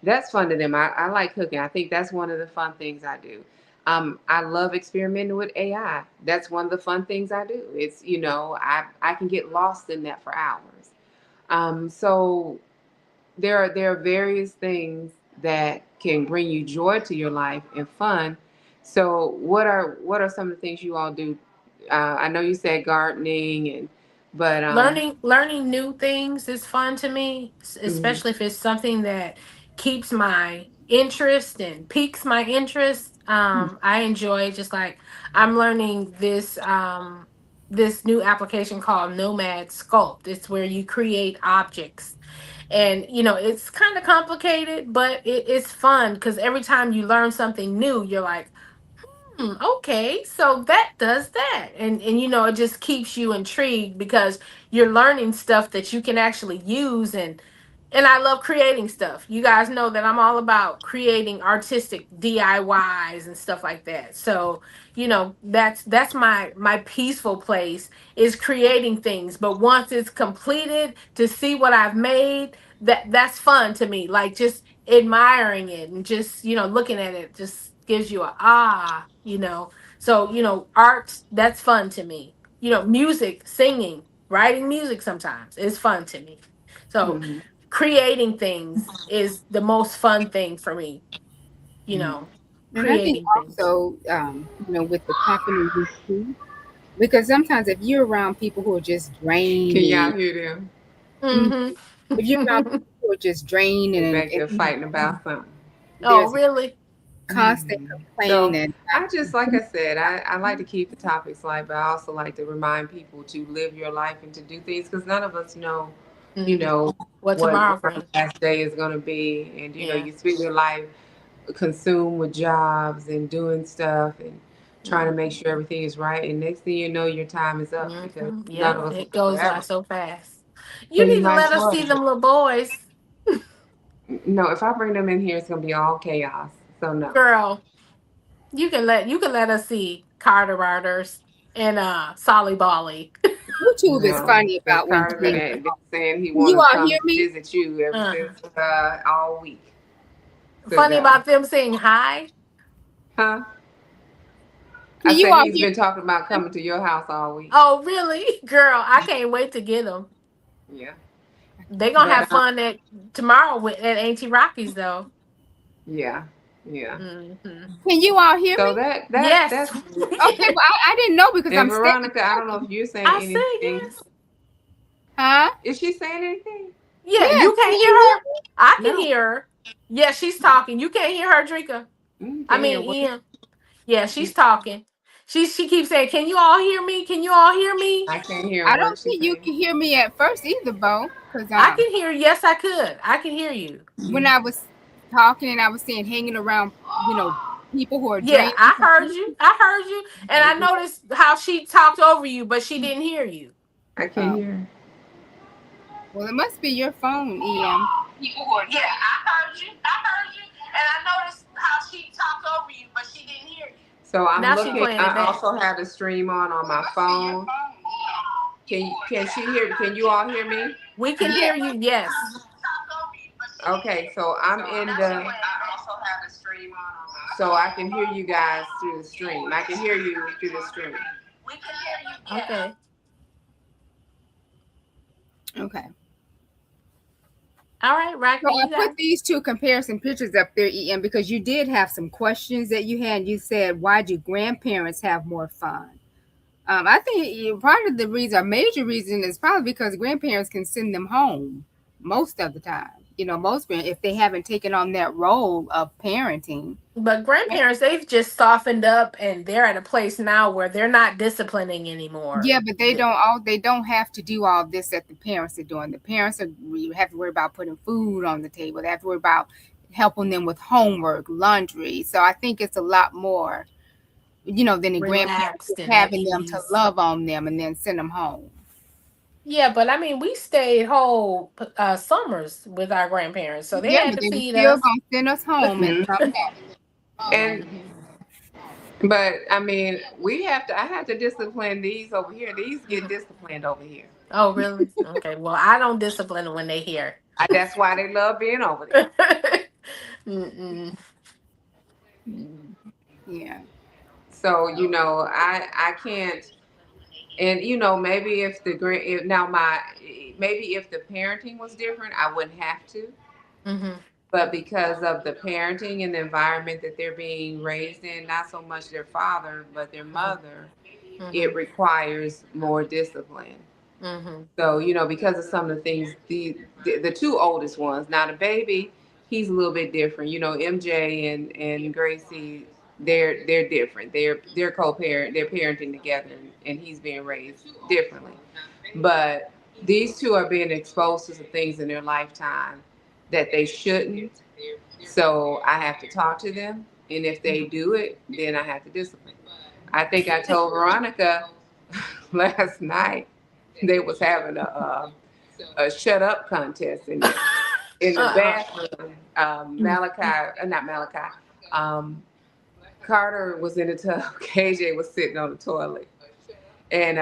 That's fun to them. I like cooking. I think that's one of the fun things I do. I love experimenting with AI. That's one of the fun things I do. It's, I can get lost in that for hours. So there are various things that can bring you joy to your life and fun. So what are some of the things you all do? I know you said gardening but Learning new things is fun to me, mhm, especially if it's something that keeps my interest and piques my interest. I enjoy, just like I'm learning this new application called Nomad Sculpt. It's where you create objects, and it's kind of complicated, but it's fun because every time you learn something new, you're like, okay, so that does that. And it just keeps you intrigued because you're learning stuff that you can actually use. And I love creating stuff. You guys know that I'm all about creating artistic DIYs and stuff like that. So, that's my peaceful place, is creating things. But once it's completed, to see what I've made, that's fun to me. Like, just admiring it and just, looking at it just gives you a. So, art, that's fun to me. Music, singing, writing music sometimes is fun to me. So mhm, creating things is the most fun thing for me, Mm. And I think creating things. also, with the company you keep, because sometimes if you're around people who are just can draining, y'all hear them? mm, Hmm. if you're around people who are just draining They and, back there fighting about something. Oh, there's really? constant So complaining, I just, like I said, I like to keep the topics light, but I also like to remind people to live your life and to do things because none of us know, you Hmm. know, What tomorrow what our brings. last day is going to be. And, Yeah. you spend your life consumed with jobs and doing stuff and trying to make Hmm. sure everything is right. And next thing you know, your time is up because none Yep, of us will it live goes by forever. so fast. So You you need to might let as us well. see them little boys. No, if I bring them in here, it's going to be all chaos. So no. Girl, you can let us see Carter Riders and Solly Bally. YouTube is No, funny because about when Carter been, kids. been saying he Can want you to all hear come me? visit you ever Uh-huh. since all week. So Funny no, about them saying hi. huh? Can I you said all he's hear been talking about me? coming to your house all week. Oh, really? Girl, I can't wait to get them. Yeah, They gonna but have fun at tomorrow at Auntie Rocky's though. yeah, yeah. Hmm. Can you all hear So me? Yes, that's Okay, well, I didn't know because and I'm standing Veronica. I don't know if you're saying I said anything. yes. huh? Is she saying anything? Yeah, Yes, you can can't hear you hear her. me? I can No, hear her. Yeah, she's talking. You can't hear her, Drika. I can't hear mean, what Ian. Yeah, she's she. talking. She keeps saying, "Can you all hear me? Can you all hear me?" I can't hear a I word don't she's think you saying. can hear me at first either, Bo, because I can hear. Yes, I could. I can hear you. when I was talking and I was saying hanging around, you know, people who are Yeah, draining I from heard you? you. I heard you. And I noticed how she talked over you, but she didn't hear you. I can't Oh, hear. well, it must be your phone, Em. People who are yeah, I heard you. I heard you. And I noticed how she talked over you, but she didn't hear you. So I'm Now she looking. playing it I back. also have the stream on my phone. Can she hear? Can you all hear me? We can Yeah. hear you, yes. Okay, so I'm in the. So I can hear you guys through the stream. I can hear you through the stream. We can hear you. Yes. Okay. Okay. All right, So Rocky, I you got put it. these two comparison pictures up there, Em, because you did have some questions that you had. You said, why do grandparents have more fun? I think part of the reason, a major reason, is probably because grandparents can send them home most of the time. If they haven't taken on that role of parenting. But grandparents, they've just softened up and they're at a place now where they're not disciplining anymore. Yeah, but they don't have to do all this that the parents are doing. The parents you have to worry about putting food on the table. They have to worry about helping them with homework, laundry. So I think it's a lot more, than the grandparents Relaxed just and at having them to ease. love on them and then send them home. Yeah, but I mean, we stayed whole summers with our grandparents, so they Yeah, had but to they were feed still us. gonna send us home and come back. And Hmm. but I mean, we have to. I have to discipline these over here. These get disciplined over here. Oh, really? Okay. Well, I don't discipline them when they hear. That's why they love being over there. Mm-mm. Yeah. So I can't. And maybe if the grand if, now my maybe if the parenting was different, I wouldn't have to. Mm-hmm. But because of the parenting and the environment that they're being raised in, not so much their father, but their mother, Mm-hmm. it requires more discipline. Mm-hmm. So, because of some of the things, the two oldest ones. Now the baby, he's a little bit different. MJ and Gracie, they're different. They're co-parent, they're parenting together, and he's being raised differently. But these two are being exposed to some things in their lifetime that they shouldn't. So I have to talk to them, and if they do it, then I have to discipline. I think I told Veronica last night they was having a shut up contest in the Uh-uh. bathroom. Mm. Not Malachi. Um, Carter was in the tub. KJ was sitting on the toilet, and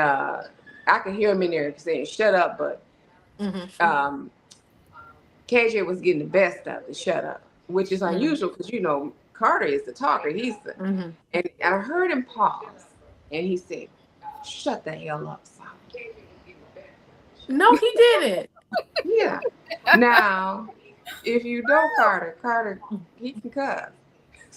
I could hear him in there saying "shut up," but Mm-hmm. um, KJ was getting the best of it. Shut up, which is Mm-hmm. unusual because Carter is the talker. Mm-hmm. And I heard him pause, and he said, "Shut the hell up, son." No, he didn't. Yeah. Now, if you know Carter, he can cuss.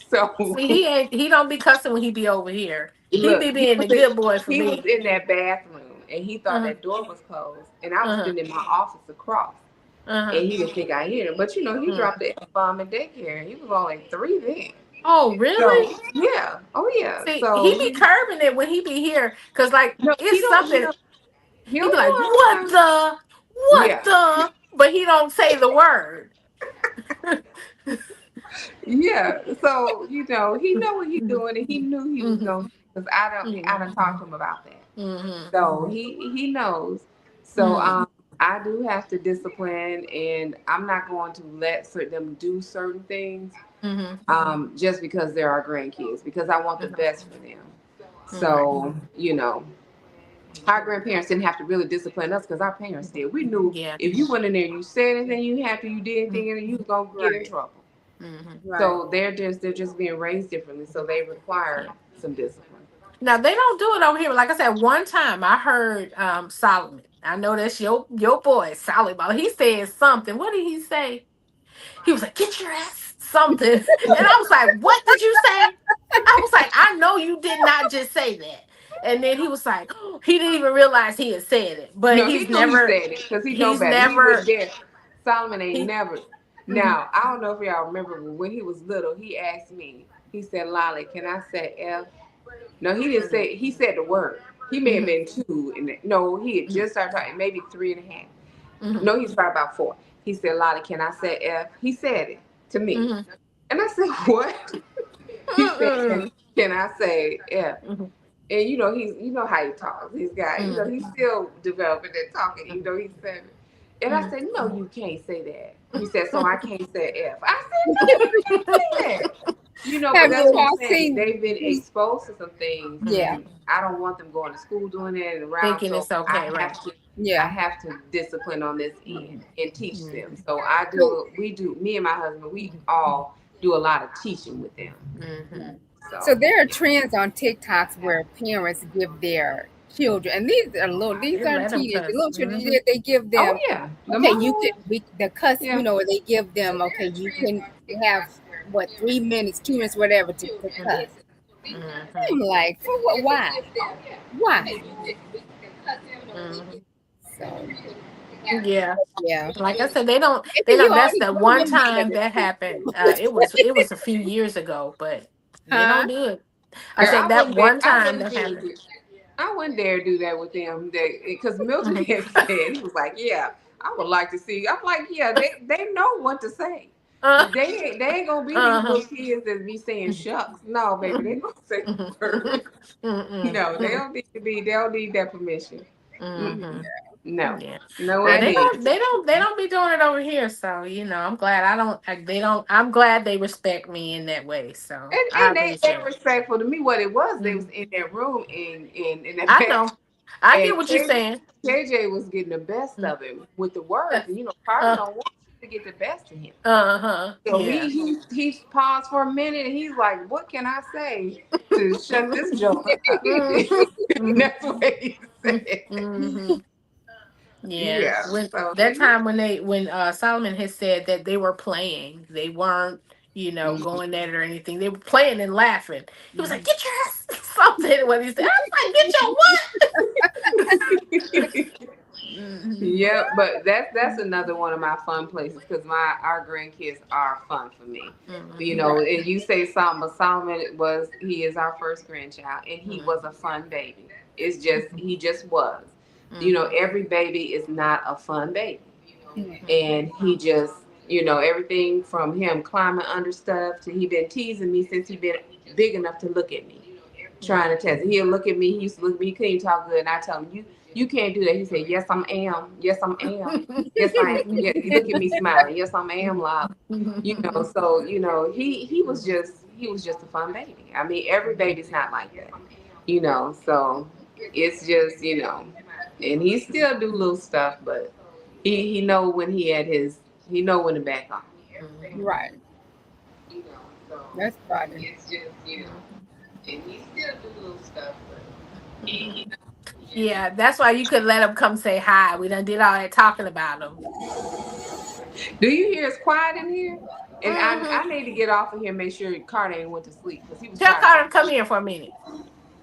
So See, he don't be cussing when he be over here. He look, be being the good boy for he was me. in that bathroom, and he thought Uh-huh. that door was closed, and I was Uh-huh. sitting in my office across, Uh-huh. and he didn't think I heard him. But he Uh-huh. dropped the F bomb in daycare. He was only 3 then. Oh, really? So yeah, oh yeah. See, he So be curbing it when he be here, cause like no, it's something. he He don't be like, know "What how. the? What Yeah, the?" But he don't say the word. yeah. So he know what he's doing, and he knew he was Mm-hmm. going because I don't talk to him about that. Mm-hmm. So he knows. So Mm-hmm. I do have to discipline, and I'm not going to let them do certain things Mm-hmm. just because they're our grandkids, because I want the best for them. Mm-hmm. So our grandparents didn't have to really discipline us because our parents did. We knew Yeah. if you went in there, you said anything, you had to, you did Mm-hmm. anything, and you was gonna get in Right. trouble. Mm-hmm. Right. So they're just being raised differently, so they require Yeah. some discipline. Now they don't do it over here. Like I said, one time I heard Solomon. I know that's your boy, Solomon. He said something. What did he say? He was like, "Get your ass something," and I was like, "What did you say?" I was like, "I know you did not just say that." And then he was like, he didn't even realize he had said it, but No, he knew he said it because he know he's better. He was never, there. Solomon ain't he, never. mhm, Now I don't know if y'all remember, but when he was little, he asked me. He said, "Lolly, can I say F?" No, he didn't say. He said the word. He may have mhm, been 2, and no, he had mhm, just started talking, maybe 3.5. mhm, No, he's probably about 4. He said, "Lolly, can I say F?" He said it to me, mhm. and I said, "What?" He said, Mm-mm. "Can I say F?" Mhm. And you know how he talks. He's got, he's Mhm. still developing and talking, even Mhm. though he's 7. And I Mhm. said, "No, you can't say that." He said, "So I can't say F." I said, "No, you can't say that." But Have that's you what I'm all saying. seen? They've been exposed to some things, Yeah, and I don't want them going to school doing that and around. Thinking So it's okay, right? I yeah. have to discipline on this end Mhm. and teach them. Mhm. So So, we do. Me and my husband, we all do a lot of teaching with them. Mhm. so So there are yeah. trends on TikToks where parents give their children, and these They are let them teenagers, cuss. little children. Mhm. They give Oh them, yeah, the okay, you mama. can the cuss, Yeah. where they give them, okay, you can have what 3 minutes, 2 minutes, whatever to Mhm. cuss. Mhm. I'm like, for what? Why? Why? Mhm. So Yeah. yeah, Like I said, they don't. and They then you don't. That's always the don't one remember time it. that happened. It was a few years ago, but they Huh? don't do it. I Girl, said that one time that happened. I wouldn't dare do that with them. Because Milton Mhm. had said, he was like, "Yeah, I would like to see." I'm like, "Yeah, they know what to say. Uh, They ain't gonna be these uh-huh. little kids that be saying shucks. No, baby, they Mhm. gonna say Mhm. words. Mhm. They Mhm. don't need to be. They don't need that permission. Mm-mm. Mhm. No, Yeah. no, Well, I they know. indeed. don't. They don't be doing it over here. So I'm glad I don't. They don't. I'm glad they respect me in that way. So I And they appreciate it. respectful to me. What it was, they was Mhm. in that room in that I back. know. I get And what you're saying. KJ was getting the best Mm. of him with the words. And Carter Uh don't want you to get the best of him. huh. So Yeah. he paused for a minute and he's like, "What can I say to shut this joker up?" Mhm. That's what he said. Mm-hmm. Yeah. Yeah. When So that time when Solomon had said that they were playing, they weren't, going at it or anything. They were playing and laughing. He was like, "Get your ass," something what he said. I was like, "Get your what?" Mm-hmm. yeah, but that's another one of my fun places because my our grandkids are fun for me. Mm-hmm. Right. And you say Solomon, but Solomon he is our first grandchild, and he was a fun baby. It's just he just was. Mm-hmm. Every baby is not a fun baby, Mm. and he just everything from him climbing under stuff to he been teasing me since he been big enough to look at me trying to test it. He'll look at me. He used to look at me. He couldn't even talk good. And I tell him, you can't do that. He said, "Yes, I am. Yes, I am. Yes, I am." Yeah, he look at me smiling. "Yes, I am, Lolly." So he was just a fun baby. I mean, every baby's not like that. So it's just and he still do little stuff, but he know when he know when to back off. Right. So That's funny. it's just and he still do little stuff, but he Yeah, that's why you could let them come say hi. We done did all that talking about them. Do you hear it's quiet in here? And Mm-hmm. I need to get off of here and make sure Carter ain't went to sleep because he was Tell trying to Carter to come here for a minute.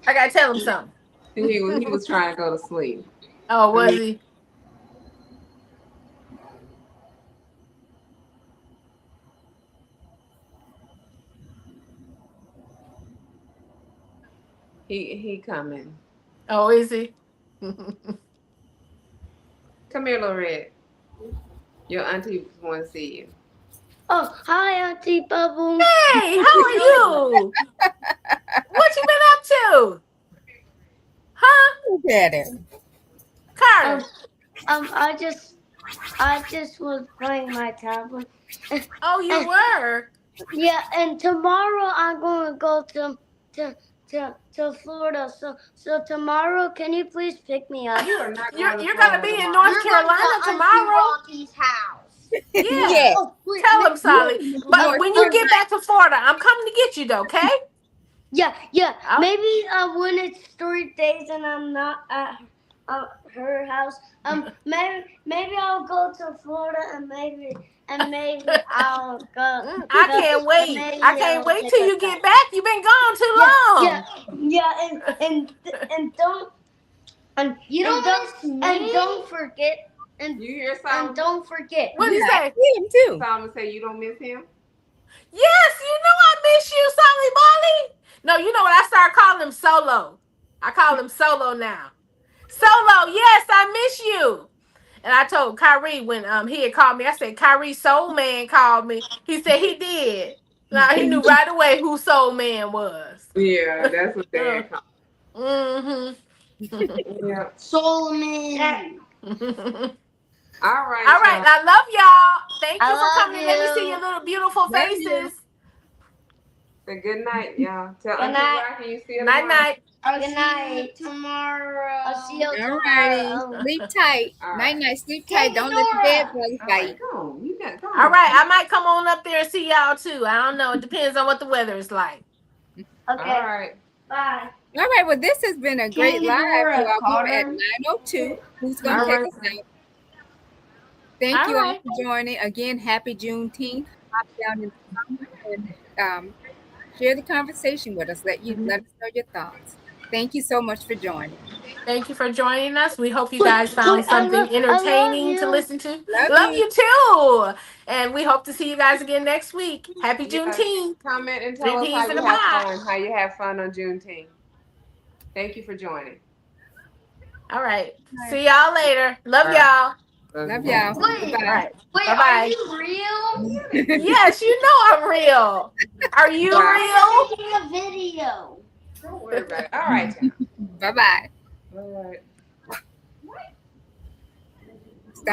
I gotta tell him something. he was trying to go to sleep. Oh, Let was me he? he coming. Oh, is he? Come here, little red. Your auntie want to see you. Oh, hi, Auntie Bubble. Hey, how are you? What you been up to? Huh? Look at him. Um, Carter. I just was playing my tablet. Oh, you And, were? yeah, and tomorrow I'm going to go to to Florida. So tomorrow, can you please pick me up? You are not going to You're gonna Florida be in tomorrow. North You're going Carolina to Auntie tomorrow? Rocky's house. Yeah. Yeah. Oh, wait, Tell him, Solly. You But North when you Carolina. get back to Florida, I'm coming to get you though, okay? yeah. Oh. Maybe when it's 3 days and I'm not at her house, maybe I'll go to Florida and maybe I'll I go can't and wait. I maybe can't I'll wait take till a you bath. get back. You've been gone too Yeah, yeah, long. yeah, and don't You don't don't miss and me? don't forget and You hear and Solomon? don't forget. What do Yeah, you I say? see him too. Solomon say you don't miss him. Yes, you know I miss you, Solly Molly. No, you know what? I started calling him Solo. I call him Solo now. Solo, yes, I miss you. And I told Kyrie when he had called me, I said, Kyrie Soul Man called me. He said he did. Now he knew right away who Soul Man was. Yeah, that's what Dad called. Yeah. Solomon. All right, All right, y'all. I love y'all. Thank I you for love coming. Let me see you. your little beautiful Love you. faces. Say good night, y'all. Tell Good Auntie night. Rocky you see you Night tomorrow. night. Good night. Tomorrow. I'll see you All tomorrow. righty. Sleep tight. All Night right. night. Sleep tight. Don't let the bed bugs All bite. right, go on. You got go on. All right, I might come on up there and see y'all too. I don't know. It depends on what the weather is like. Okay. All right. Bye. All right. Well, this has been a great live. You all go at Carter. 9:02. Who's going to All take right. us out? Thank All you all right. for joining. Again, happy Juneteenth. Hop down in the comments and share the conversation with us. Let us know your thoughts. Thank you so much for joining. Thank you for joining us. We hope you guys found something entertaining to listen to. Love Love you. you too. And we hope to see you guys again next week. Happy Yeah. Juneteenth. Comment and 3 tell us how peas in you a have pod. fun. How you have fun on Juneteenth. Thank you for joining. All right. See y'all later. Love All right. y'all. Love y'all. Wait. All Goodbye. right. Wait, Bye are bye. you real? Yes, you know I'm real. Are you Bye. real? Making a video. Don't worry about it. All right, y'all. Bye bye. All right.